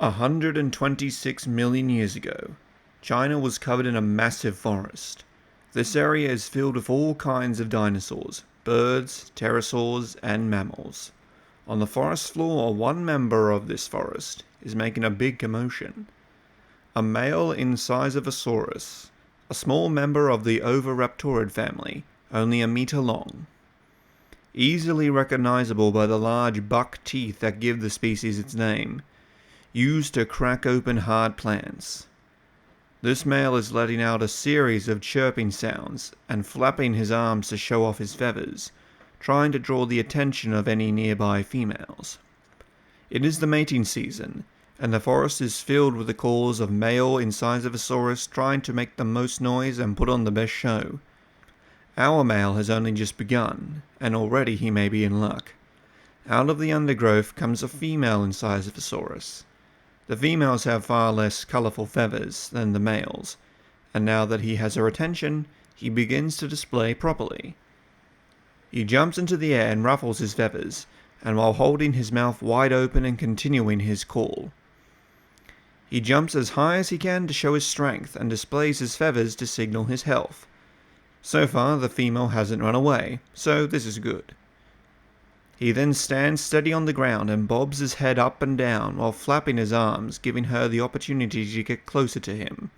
126 million years ago, China was covered in a massive forest. This area is filled with all kinds of dinosaurs, birds, pterosaurs, and mammals. On the forest floor, one member of this forest is making a big commotion. A male Incisivosaurus, a small member of the oviraptorid family, only a meter long. Easily recognizable by the large buck teeth that give the species its name, used to crack open hard plants. This male is letting out a series of chirping sounds and flapping his arms to show off his feathers, trying to draw the attention of any nearby females. It is the mating season, and the forest is filled with the calls of male Incisivosaurus trying to make the most noise and put on the best show. Our male has only just begun, and already he may be in luck. Out of the undergrowth comes a female Incisivosaurus. The females have far less colourful feathers than the males, and now that he has her attention, he begins to display properly. He jumps into the air and ruffles his feathers, and while holding his mouth wide open and continuing his call. He jumps as high as he can to show his strength and displays his feathers to signal his health. So far, the female hasn't run away, so this is good. He then stands steady on the ground and bobs his head up and down while flapping his arms, giving her the opportunity to get closer to him.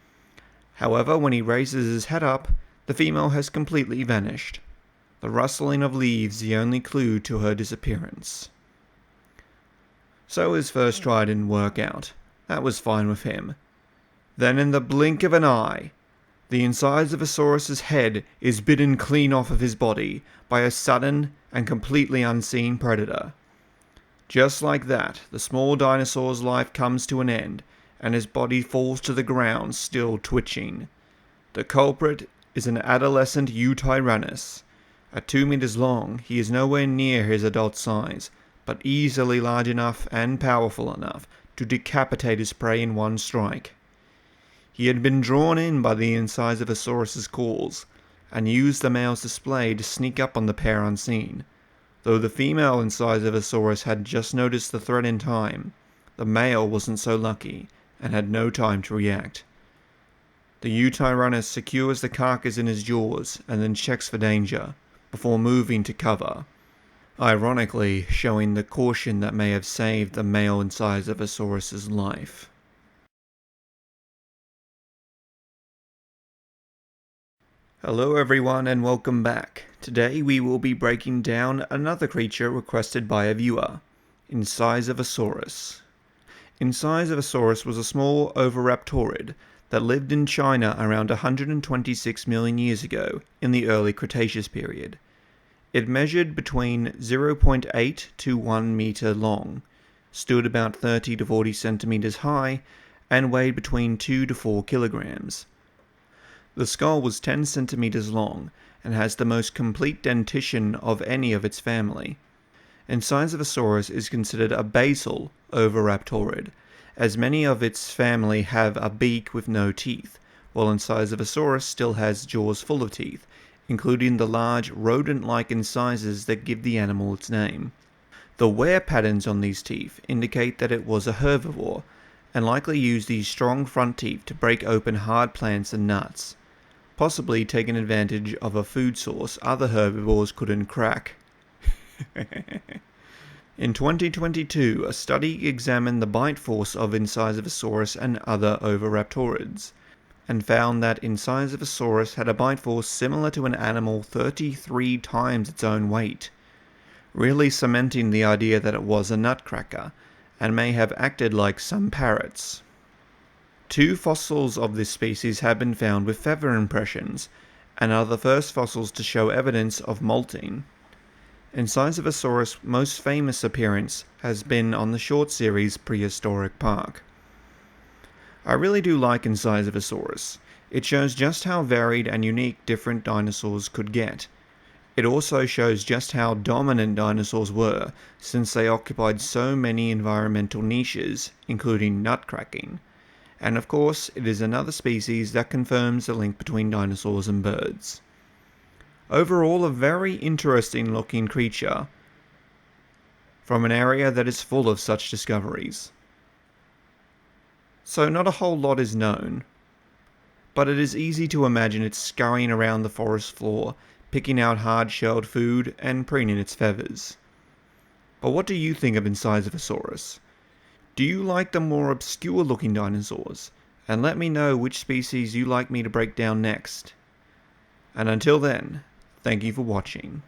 However, when he raises his head up, the female has completely vanished. The rustling of leaves the only clue to her disappearance. So his first try didn't work out. That was fine with him. Then in the blink of an eye, the Incisivosaurus's head is bitten clean off of his body by a sudden and completely unseen predator. Just like that, the small dinosaur's life comes to an end, and his body falls to the ground, still twitching. The culprit is an adolescent Eutyrannus. At 2 meters long, he is nowhere near his adult size, but easily large enough and powerful enough to decapitate his prey in one strike. He had been drawn in by the Incisivosaurus's calls, and used the male's display to sneak up on the pair unseen. Though the female Incisivosaurus had just noticed the threat in time, the male wasn't so lucky, and had no time to react. The Eutyrannus secures the carcass in his jaws, and then checks for danger, before moving to cover, ironically showing the caution that may have saved the male Incisivosaurus's life. Hello everyone and welcome back. Today we will be breaking down another creature requested by a viewer, Incisivosaurus. Incisivosaurus was a small oviraptorid that lived in China around 126 million years ago in the early Cretaceous period. It measured between 0.8 to 1 meter long, stood about 30 to 40 centimeters high, and weighed between 2 to 4 kilograms. The skull was 10 centimeters long and has the most complete dentition of any of its family. Incisivosaurus is considered a basal oviraptorid, as many of its family have a beak with no teeth, while Incisivosaurus still has jaws full of teeth, including the large rodent-like incisors that give the animal its name. The wear patterns on these teeth indicate that it was a herbivore, and likely used these strong front teeth to break open hard plants and nuts, possibly taking advantage of a food source other herbivores couldn't crack. In 2022, a study examined the bite force of Incisivosaurus and other oviraptorids, and found that Incisivosaurus had a bite force similar to an animal 33 times its own weight, really cementing the idea that it was a nutcracker, and may have acted like some parrots. 2 fossils of this species have been found with feather impressions, and are the first fossils to show evidence of molting. Incisivosaurus' most famous appearance has been on the short series Prehistoric Park. I really do like Incisivosaurus. It shows just how varied and unique different dinosaurs could get. It also shows just how dominant dinosaurs were, since they occupied so many environmental niches, including nutcracking. And of course, it is another species that confirms the link between dinosaurs and birds. Overall, a very interesting looking creature from an area that is full of such discoveries. So not a whole lot is known, but it is easy to imagine it scurrying around the forest floor, picking out hard-shelled food and preening its feathers. But what do you think of Incisivosaurus? Do you like the more obscure-looking dinosaurs? And let me know which species you like me to break down next. And until then, thank you for watching.